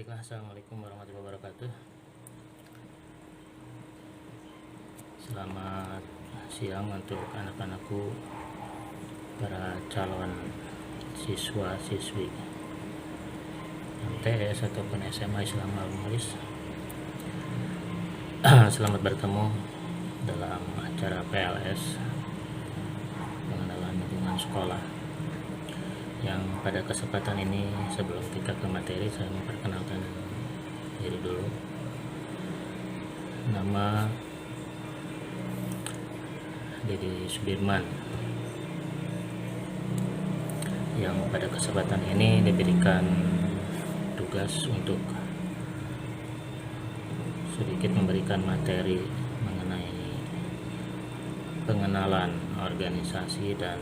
Baiklah, assalamualaikum warahmatullahi wabarakatuh. Selamat siang untuk anak-anakku, para calon siswa-siswi MTS ataupun SMA Islam Al-Mulis. Selamat bertemu dalam acara PLS pengenalan lingkungan sekolah, yang pada kesempatan ini sebelum kita ke materi saya memperkenalkan diri dulu. Nama Dedi Sudirman, yang pada kesempatan ini diberikan tugas untuk sedikit memberikan materi mengenai pengenalan organisasi dan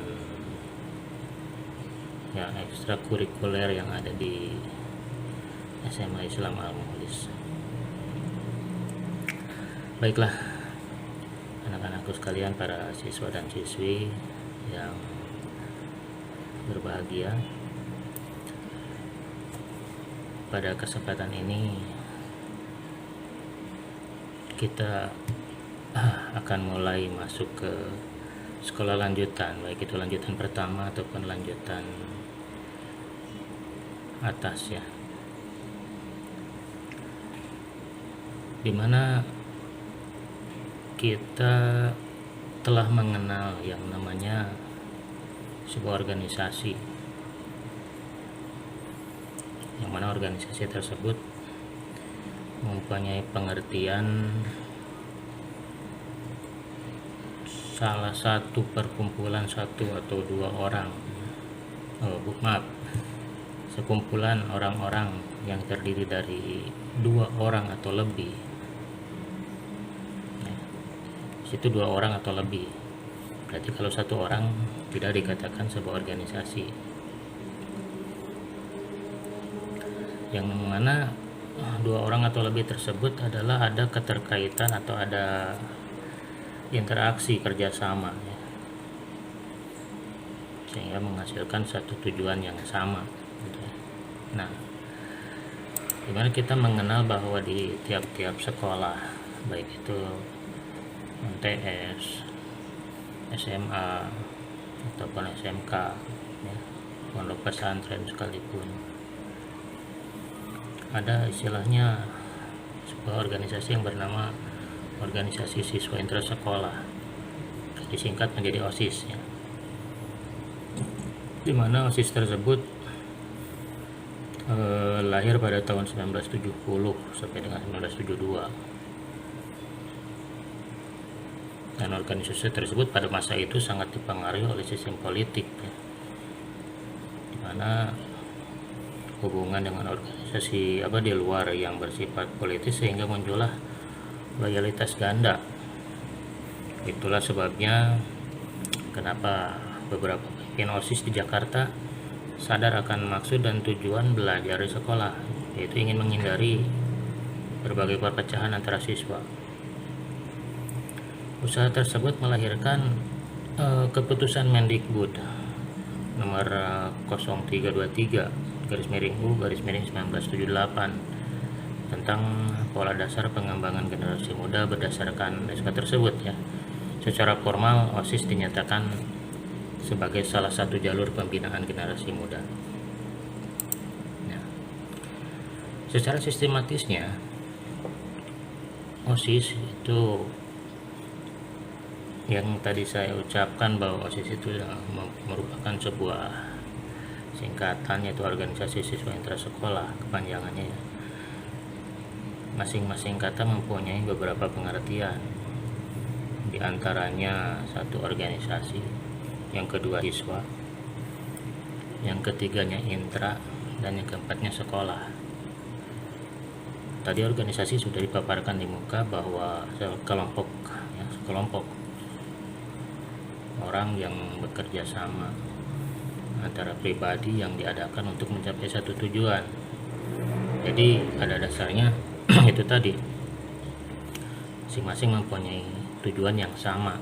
ekstrakurikuler yang ada di SMA Islam Al-Mulis. Baiklah, anak-anakku sekalian, para siswa dan siswi yang berbahagia, pada kesempatan ini kita akan mulai masuk ke sekolah lanjutan, baik itu lanjutan pertama ataupun lanjutan atas ya, dimana kita telah mengenal yang namanya sebuah organisasi, yang mana organisasi tersebut mempunyai pengertian salah satu perkumpulan satu atau dua orang, sekumpulan orang-orang yang terdiri dari dua orang atau lebih. Situ dua orang atau lebih, berarti kalau satu orang tidak dikatakan sebuah organisasi, yang mana dua orang atau lebih tersebut adalah ada keterkaitan atau ada interaksi kerjasama ya, sehingga menghasilkan satu tujuan yang sama gitu ya. Nah, dimana kita mengenal bahwa di tiap-tiap sekolah, baik itu MTS, SMA ataupun SMK ya, pondok pesantren sekalipun, ada istilahnya sebuah organisasi yang bernama Organisasi Siswa Intrasekolah, disingkat menjadi OSIS ya, di mana OSIS tersebut lahir pada tahun 1970 sampai dengan 1972, dan organisasi tersebut pada masa itu sangat dipengaruhi oleh sistem politik ya, di mana hubungan dengan organisasi di luar yang bersifat politis sehingga muncullah loyalitas ganda. Itulah sebabnya kenapa beberapa pemimpin OSIS di Jakarta sadar akan maksud dan tujuan belajar di sekolah, yaitu ingin menghindari berbagai perpecahan antara siswa. Usaha tersebut melahirkan keputusan Mendikbud nomor 0323/U/1978 tentang pola dasar pengembangan generasi muda berdasarkan SK tersebut ya. Secara formal OSIS dinyatakan sebagai salah satu jalur pembinaan generasi muda. Nah, secara sistematisnya OSIS itu, yang tadi saya ucapkan bahwa OSIS itu merupakan sebuah singkatan, yaitu Organisasi Siswa Intrasekolah kepanjangannya ya. Masing-masing kata mempunyai beberapa pengertian, di antaranya satu organisasi, yang kedua siswa, yang ketiganya intra, dan yang keempatnya sekolah. Tadi organisasi sudah dipaparkan di muka bahwa sekelompok orang yang bekerja sama antara pribadi yang diadakan untuk mencapai satu tujuan. Jadi pada dasarnya itu tadi, masing-masing mempunyai tujuan yang sama.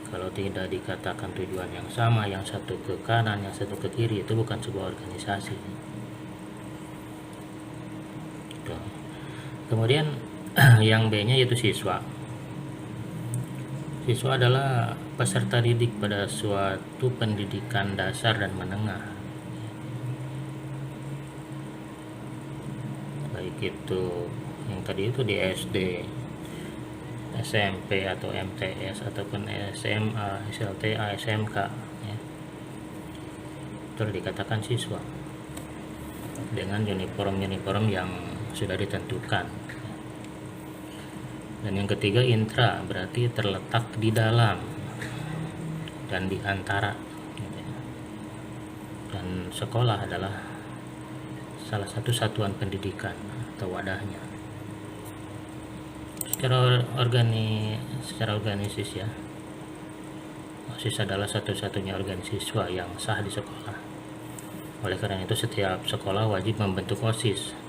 Kalau tidak dikatakan tujuan yang sama, yang satu ke kanan, yang satu ke kiri, itu bukan sebuah organisasi. gitu. Kemudian yang B-nya yaitu siswa. Siswa adalah peserta didik pada suatu pendidikan dasar dan menengah, baik itu yang tadi itu di SD, SMP atau MTS ataupun SMA, SLTA, SMK ya. Itu dikatakan siswa dengan uniform yang sudah ditentukan. Dan yang ketiga intra, berarti terletak di dalam dan di antara gitu ya. Dan sekolah adalah salah satu satuan pendidikan atau wadahnya. Secara organisis ya, OSIS adalah satu-satunya organisiswa yang sah di sekolah. Oleh karena itu setiap sekolah wajib membentuk OSIS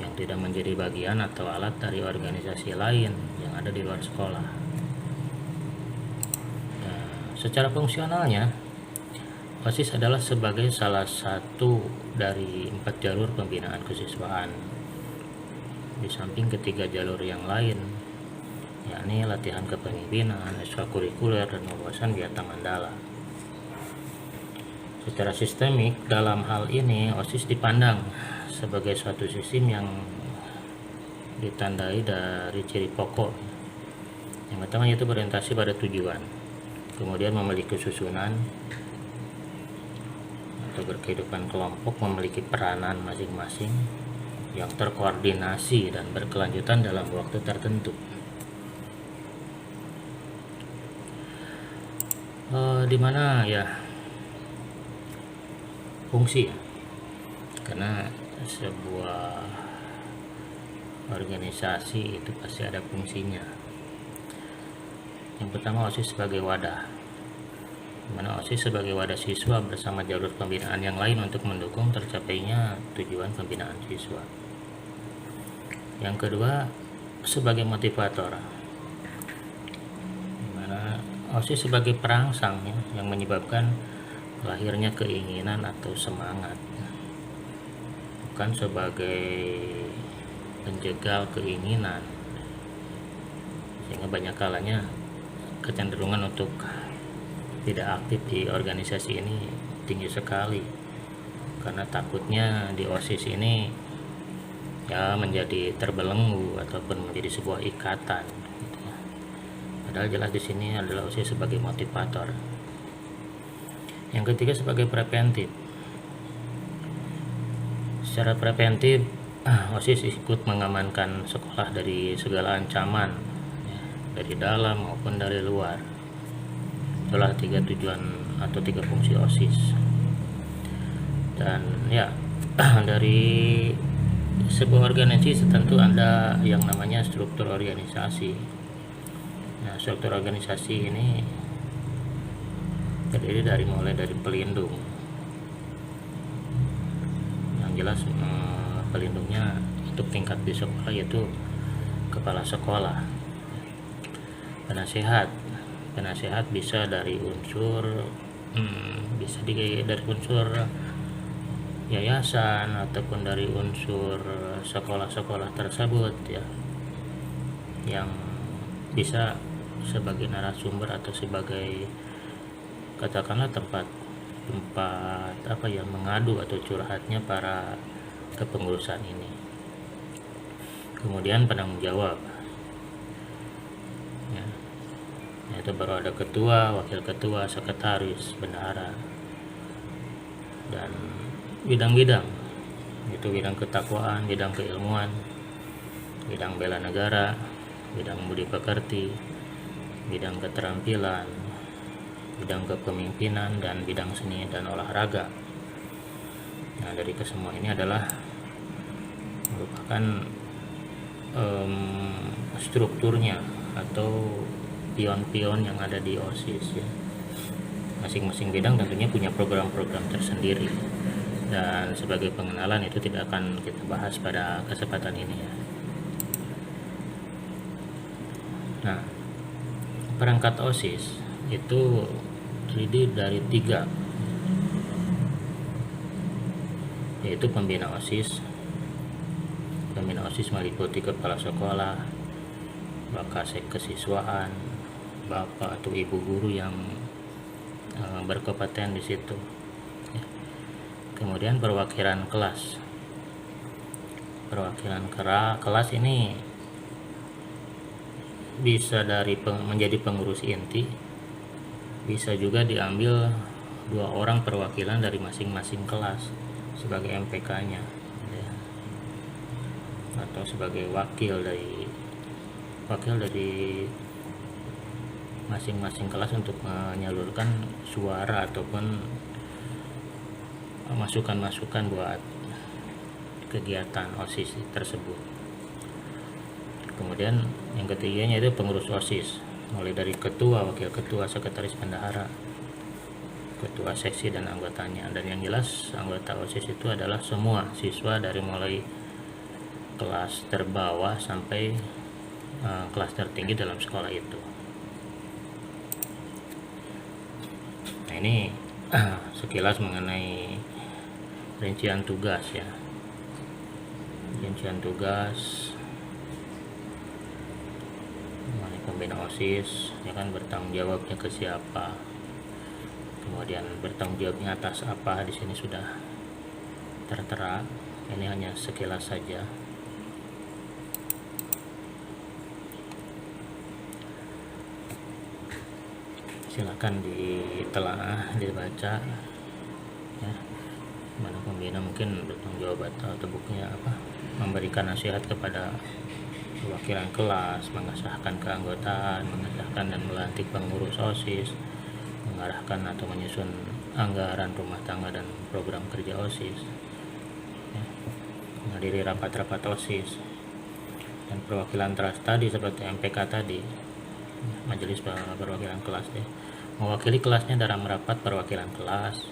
yang tidak menjadi bagian atau alat dari organisasi lain yang ada di luar sekolah. Nah, secara fungsionalnya, OSIS adalah sebagai salah satu dari 4 jalur pembinaan kesiswaan, di samping ketiga jalur yang lain, yakni latihan kepemimpinan, ekstrakurikuler, dan wawasan biata mandala. Secara sistemik, dalam hal ini OSIS dipandang sebagai suatu sistem yang ditandai dari ciri pokok. Yang pertama yaitu berorientasi pada tujuan, kemudian memiliki susunan atau berkehidupan kelompok, memiliki peranan masing-masing yang terkoordinasi dan berkelanjutan dalam waktu tertentu. Di mana ya fungsi ya, karena sebuah organisasi itu pasti ada fungsinya. Yang pertama OSIS sebagai wadah, dimana OSIS sebagai wadah siswa bersama jalur pembinaan yang lain untuk mendukung tercapainya tujuan pembinaan siswa. Yang kedua sebagai motivator, dimana OSIS sebagai perangsang ya, yang menyebabkan lahirnya keinginan atau semangat, bukan sebagai penjegal keinginan, sehingga banyak kalanya kecenderungan untuk tidak aktif di organisasi ini tinggi sekali, karena takutnya di OSIS ini ya menjadi terbelenggu ataupun menjadi sebuah ikatan gitu ya. Padahal jelas di sini adalah OSIS sebagai motivator. Yang ketiga sebagai preventif. Secara preventif, OSIS ikut mengamankan sekolah dari segala ancaman ya, dari dalam maupun dari luar. Itulah 3 tujuan atau 3 fungsi OSIS. Dan ya dari sebuah organisasi tentu ada yang namanya struktur organisasi. Nah, struktur organisasi ini terdiri mulai dari pelindung. Yang jelas pelindungnya untuk tingkat di sekolah yaitu kepala sekolah. Penasehat bisa dari unsur dari unsur yayasan ataupun dari unsur sekolah-sekolah tersebut ya, yang bisa sebagai narasumber atau sebagai katakanlah tempat mengadu atau curhatnya para kepengurusan ini. Kemudian penanggung jawab ya, yaitu baru ada ketua, wakil ketua, sekretaris, bendahara, dan bidang-bidang itu bidang ketakwaan, bidang keilmuan, bidang bela negara, bidang budi pekerti, bidang keterampilan, bidang kepemimpinan, dan bidang seni dan olahraga. Nah, dari kesemua ini adalah merupakan strukturnya atau pion-pion yang ada di OSIS ya. Masing-masing bidang tentunya punya program-program tersendiri, dan sebagai pengenalan itu tidak akan kita bahas pada kesempatan ini ya. Nah, perangkat OSIS itu terdiri dari 3, yaitu pembina OSIS, pembina OSIS meliputi kepala sekolah, wakasek kesiswaan, bapak atau ibu guru yang berkompeten di situ. Ya. Kemudian perwakilan kelas. Perwakilan kelas ini bisa menjadi pengurus inti, bisa juga diambil 2 orang perwakilan dari masing-masing kelas sebagai MPK-nya, ya. Atau sebagai wakil dari masing-masing kelas untuk menyalurkan suara ataupun masukan-masukan buat kegiatan OSIS tersebut. Kemudian yang ketiganya itu pengurus OSIS, mulai dari ketua, wakil ketua, sekretaris bendahara, ketua seksi dan anggotanya. Dan yang jelas anggota OSIS itu adalah semua siswa dari mulai kelas terbawah sampai kelas tertinggi dalam sekolah itu. Nah, ini sekilas mengenai rincian tugas, ya. Rincian tugas mengenai pembina OSIS, ya kan, bertanggung jawabnya ke siapa, kemudian bertanggung jawabnya atas apa, di sini sudah tertera. Ini hanya sekilas saja. Silakan ditelaah, dibaca, ya. Mana pembina mungkin bertanggung jawab atau bukunya memberikan nasihat kepada perwakilan kelas, mengesahkan keanggotaan, mengesahkan dan melantik pengurus OSIS, mengarahkan atau menyusun anggaran rumah tangga dan program kerja OSIS, ya. Menghadiri rapat-rapat OSIS, dan perwakilan kelas tadi seperti MPK tadi, majelis perwakilan kelas, ya, mewakili kelasnya dalam rapat perwakilan kelas,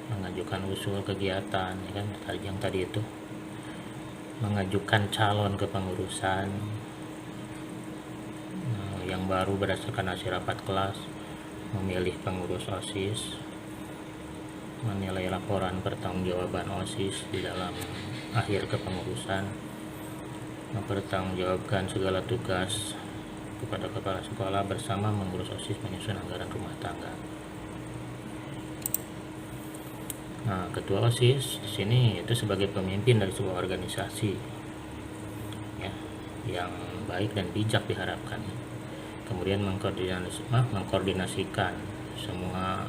mengajukan usul kegiatan, ya kan, yang tadi itu, mengajukan calon kepengurusan yang baru berdasarkan hasil rapat kelas, memilih pengurus OSIS, menilai laporan pertanggungjawaban OSIS di dalam akhir kepengurusan, mempertanggungjawabkan segala tugas kepada kepala sekolah bersama mengurus OSIS, menyusun anggaran rumah tangga. Nah, ketua OSIS di sini itu sebagai pemimpin dari sebuah organisasi, ya, yang baik dan bijak diharapkan. Kemudian mengkoordinasikan semua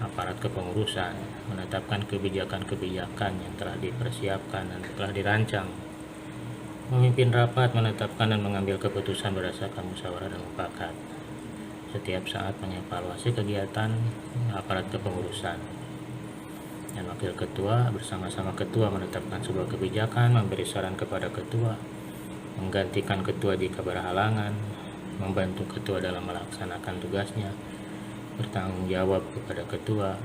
aparat kepengurusan, menetapkan kebijakan-kebijakan yang telah dipersiapkan dan telah dirancang, memimpin rapat, menetapkan dan mengambil keputusan berdasarkan musyawarah dan mufakat, setiap saat mengevaluasi kegiatan aparat kepengurusan. Dan wakil ketua bersama-sama ketua menetapkan sebuah kebijakan, memberi saran kepada ketua, menggantikan ketua jika berhalangan, membantu ketua dalam melaksanakan tugasnya, bertanggung jawab kepada ketua.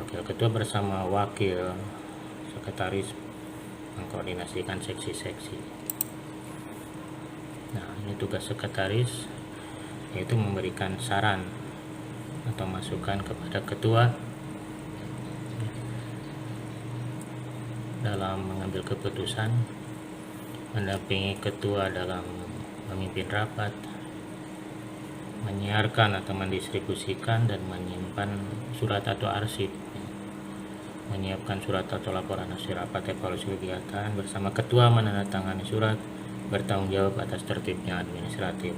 Wakil ketua bersama wakil sekretaris mengkoordinasikan seksi-seksi. Nah, ini tugas sekretaris, yaitu memberikan saran atau masukan kepada ketua dalam mengambil keputusan, mendampingi ketua dalam memimpin rapat, menyiarkan atau mendistribusikan dan menyimpan surat atau arsip, menyiapkan surat atau laporan hasil rapat evaluasi kegiatan bersama ketua, menandatangani surat, bertanggung jawab atas tertibnya administratif.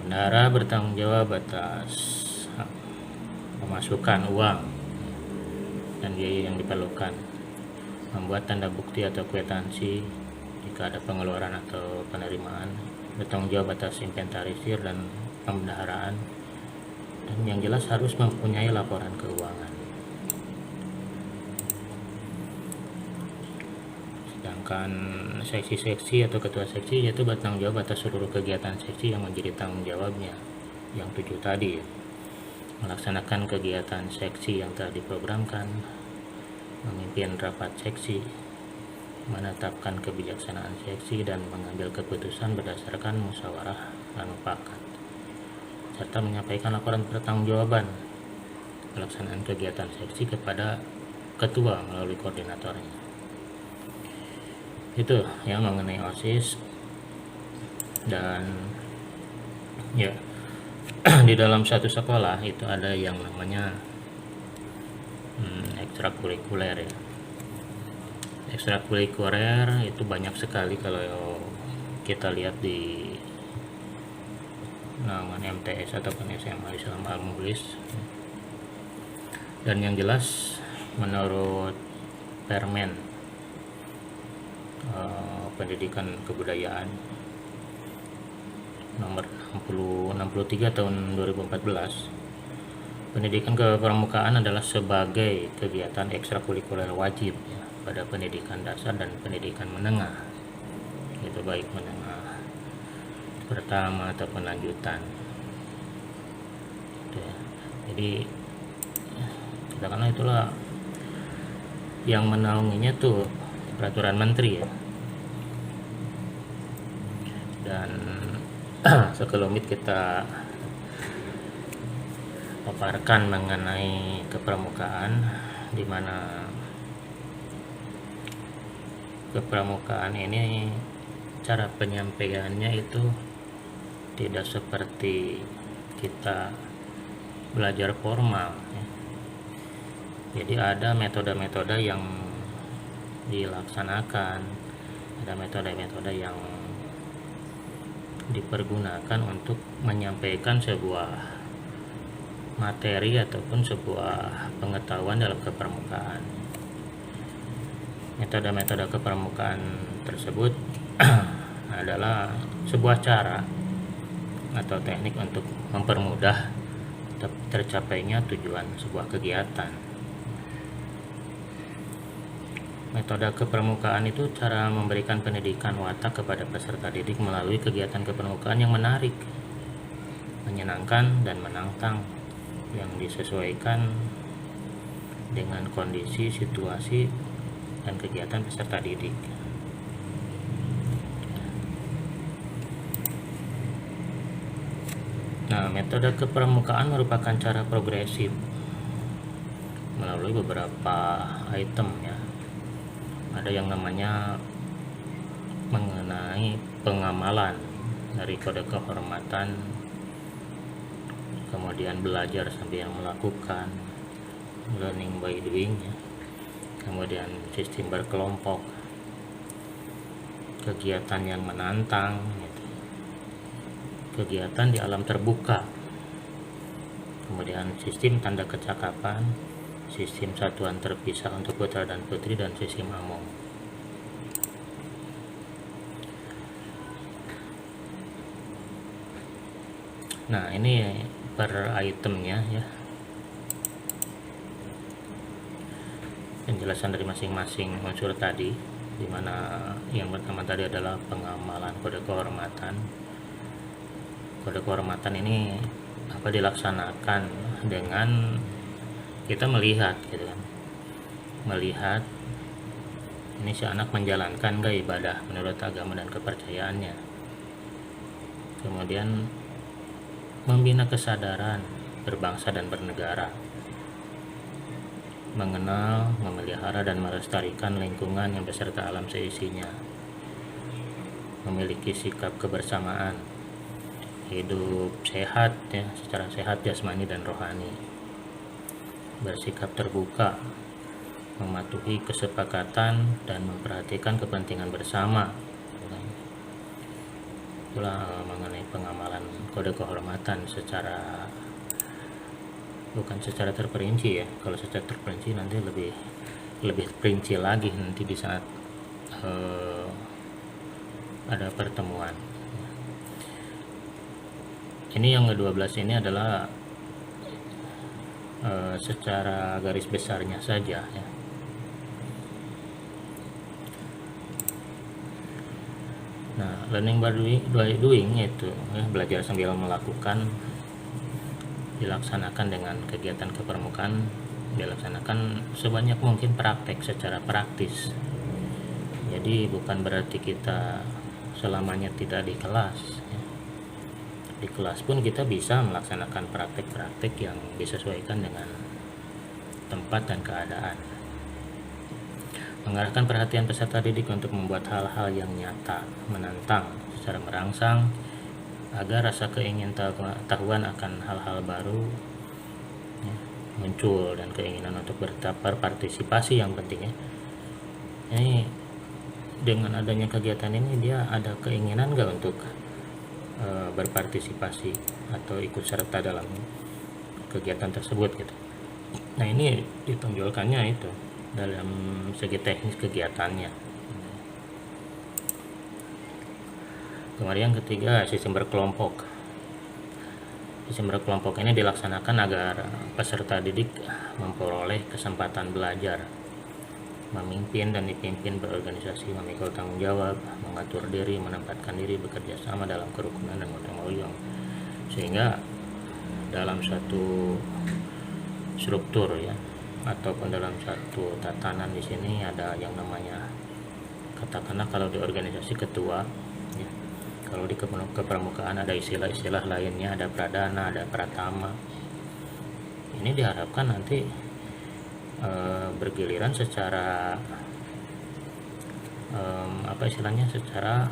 Bendahara bertanggung jawab atas pemasukan uang dan biaya yang diperlukan, membuat tanda bukti atau kwitansi jika ada pengeluaran atau penerimaan, bertanggung jawab atas inventarisir dan pembendaharaan, dan yang jelas harus mempunyai laporan keuangan. Sedangkan seksi-seksi atau ketua seksi yaitu bertanggung jawab atas seluruh kegiatan seksi yang menjadi tanggung jawabnya, yang 7 tadi, melaksanakan kegiatan seksi yang telah diprogramkan, memimpin rapat seksi, menetapkan kebijaksanaan seksi dan mengambil keputusan berdasarkan musyawarah dan mufakat, serta menyampaikan laporan pertanggungjawaban pelaksanaan kegiatan seksi kepada ketua melalui koordinatornya. Itu ya mengenai OSIS. Dan ya di dalam satu sekolah itu ada yang namanya ekstrakurikuler ya. Ekstrakurikuler itu banyak sekali kalau kita lihat di naungan MTS ataupun SMA Islam Al-Mukhlis. Dan yang jelas menurut Permen Pendidikan Kebudayaan nomor 63 tahun 2014, pendidikan kepramukaan adalah sebagai kegiatan ekstrakurikuler wajib ya, pada pendidikan dasar dan pendidikan menengah, itu baik menengah pertama ataupun lanjutan. Jadi katakanlah itulah yang menaunginya tuh peraturan menteri ya. Dan sekelumit kita paparkan mengenai kepramukaan, di mana kepramukaan ini cara penyampaiannya itu tidak seperti kita belajar formal ya. Jadi ada metode-metode yang dilaksanakan, ada metode-metode yang dipergunakan untuk menyampaikan sebuah materi ataupun sebuah pengetahuan dalam kepramukaan. Metode-metode kepramukaan tersebut adalah sebuah cara atau teknik untuk mempermudah tercapainya tujuan sebuah kegiatan. Metode kepramukaan itu cara memberikan pendidikan watak kepada peserta didik melalui kegiatan kepramukaan yang menarik, menyenangkan, dan menantang, yang disesuaikan dengan kondisi, situasi, dan kegiatan peserta didik. Nah, metode kepramukaan merupakan cara progresif melalui beberapa item ya. Ada yang namanya mengenai pengamalan dari kode kehormatan, kemudian belajar sambil melakukan, learning by doing ya. Kemudian sistem berkelompok, kegiatan yang menantang gitu. Kegiatan di alam terbuka, kemudian sistem tanda kecakapan, sistem satuan terpisah untuk putra dan putri, dan sistem among. Nah, ini per itemnya ya, penjelasan dari masing-masing unsur tadi, dimana yang pertama tadi adalah pengamalan kode kehormatan. Kode kehormatan ini dilaksanakan dengan kita melihat gitu kan, melihat ini si anak menjalankan gak ibadah menurut agama dan kepercayaannya. Kemudian membina kesadaran berbangsa dan bernegara, mengenal, memelihara, dan melestarikan lingkungan yang beserta alam seisinya, memiliki sikap kebersamaan, hidup sehat ya, secara sehat jasmani dan rohani, bersikap terbuka, mematuhi kesepakatan, dan memperhatikan kepentingan bersama. Itulah mengenai pengamalan kode kehormatan bukan secara terperinci ya. Kalau secara terperinci nanti lebih perinci lagi nanti di saat ada pertemuan. Ini yang ke-12 ini adalah secara garis besarnya saja ya. Nah, learning by doing itu ya, belajar sambil melakukan, dilaksanakan dengan kegiatan kepramukaan, dilaksanakan sebanyak mungkin praktek secara praktis. Jadi bukan berarti kita selamanya tidak di kelas ya. Di kelas pun kita bisa melaksanakan praktek-praktek yang disesuaikan dengan tempat dan keadaan. mengarahkan perhatian peserta didik untuk membuat hal-hal yang nyata, menantang secara merangsang agar rasa keingintahuan akan hal-hal baru ya, muncul, dan keinginan untuk berpartisipasi yang penting ya. Ini dengan adanya kegiatan ini dia ada keinginan nggak untuk berpartisipasi atau ikut serta dalam kegiatan tersebut gitu. Nah, ini ditonjolkannya itu dalam segi teknis kegiatannya. Kemudian ketiga, sistem berkelompok. Sistem berkelompok ini dilaksanakan agar peserta didik memperoleh kesempatan belajar, memimpin dan dipimpin berorganisasi, memikul tanggung jawab, mengatur diri, menempatkan diri, bekerja sama dalam kerukunan dan gotong royong, sehingga dalam suatu struktur ya, ataupun dalam satu tatanan di sini ada yang namanya, katakanlah kalau di organisasi ketua ya, kalau di kepramukaan ada istilah-istilah lainnya, ada pradana, ada pratama. Ini diharapkan nanti bergiliran secara secara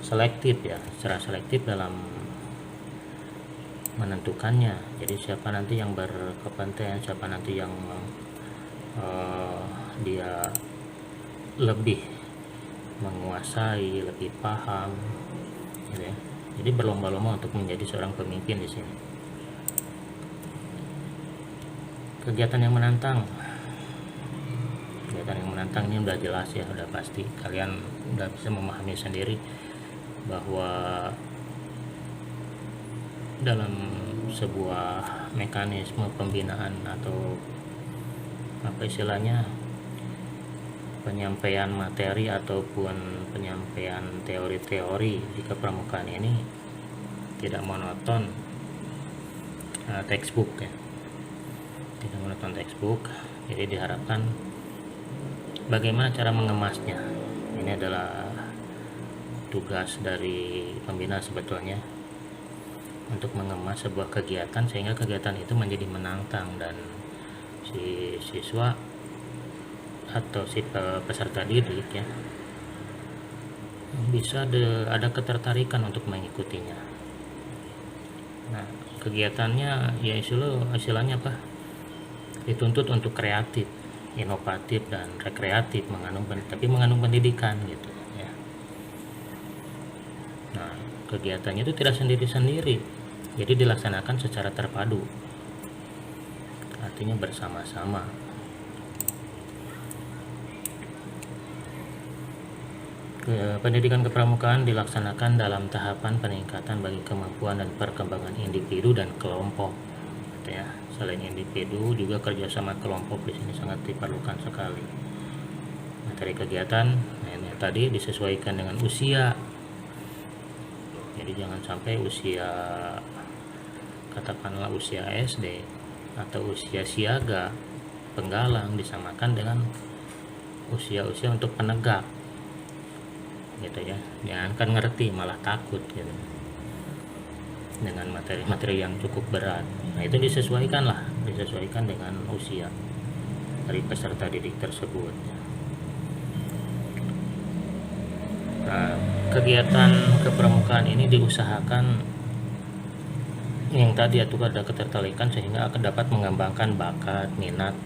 selektif ya, secara selektif dalam menentukannya. Jadi siapa nanti yang berkompeten, siapa nanti yang dia lebih menguasai, lebih paham gitu ya. Jadi berlomba-lomba untuk menjadi seorang pemimpin di sini. Kegiatan yang menantang ini udah jelas ya, udah pasti kalian udah bisa memahami sendiri bahwa dalam sebuah mekanisme pembinaan atau penyampaian materi ataupun penyampaian teori-teori di kepramukaan ini tidak monoton textbook ya, tidak monoton textbook. Jadi diharapkan bagaimana cara mengemasnya. Ini adalah tugas dari pembina sebetulnya, untuk mengemas sebuah kegiatan sehingga kegiatan itu menjadi menantang dan si siswa atau si peserta didik ya bisa ada ketertarikan untuk mengikutinya. Nah, kegiatannya ya istilahnya apa? Dituntut untuk kreatif, inovatif dan rekreatif, mengandung pendidikan gitu ya. Nah, kegiatannya itu tidak sendiri-sendiri, jadi dilaksanakan secara terpadu, artinya bersama-sama. Pendidikan kepramukaan dilaksanakan dalam tahapan peningkatan bagi kemampuan dan perkembangan individu dan kelompok gitu ya. Selain individu juga kerjasama kelompok di sini sangat diperlukan sekali. Materi kegiatan ini tadi disesuaikan dengan usia. Jadi jangan sampai usia, katakanlah usia SD atau usia siaga, penggalang disamakan dengan usia-usia untuk penegak gitu ya. Jangan kan ngerti malah takut gitu dengan materi-materi yang cukup berat. Nah, itu disesuaikan dengan usia dari peserta didik tersebut. Nah, kegiatan kepramukaan ini diusahakan yang tadi itu ada ketertarikan sehingga akan dapat mengembangkan bakat, minat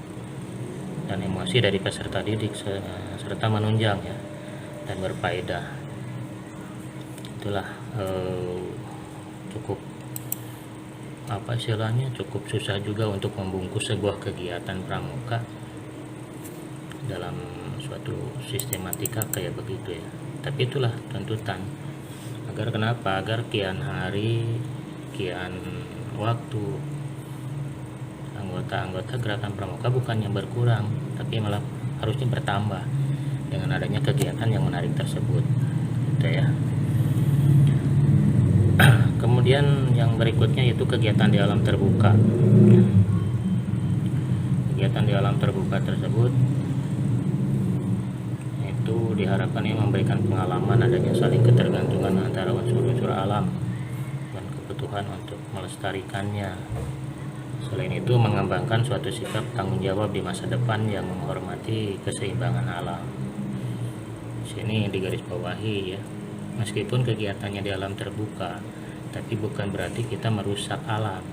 dan emosi dari peserta didik serta menunjang ya dan berfaedah. Itulah cukup cukup susah juga untuk membungkus sebuah kegiatan pramuka dalam suatu sistematika kayak begitu ya. Tapi itulah tuntutan agar kian hari, kian waktu anggota-anggota gerakan pramuka bukannya berkurang, tapi malah harusnya bertambah dengan adanya kegiatan yang menarik tersebut gitu ya. Kemudian yang berikutnya yaitu kegiatan di alam terbuka. Kegiatan di alam terbuka tersebut itu diharapkan memberikan pengalaman adanya saling ketergantungan antara unsur-unsur alam dan kebutuhan untuk melestarikannya Selain itu mengembangkan suatu sikap tanggung jawab di masa depan yang menghormati keseimbangan alam. Sini digarisbawahi ya, meskipun kegiatannya di alam terbuka, tapi bukan berarti kita merusak alam,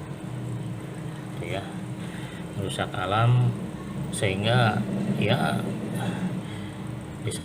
gitu ya, merusak alam sehingga ya bisa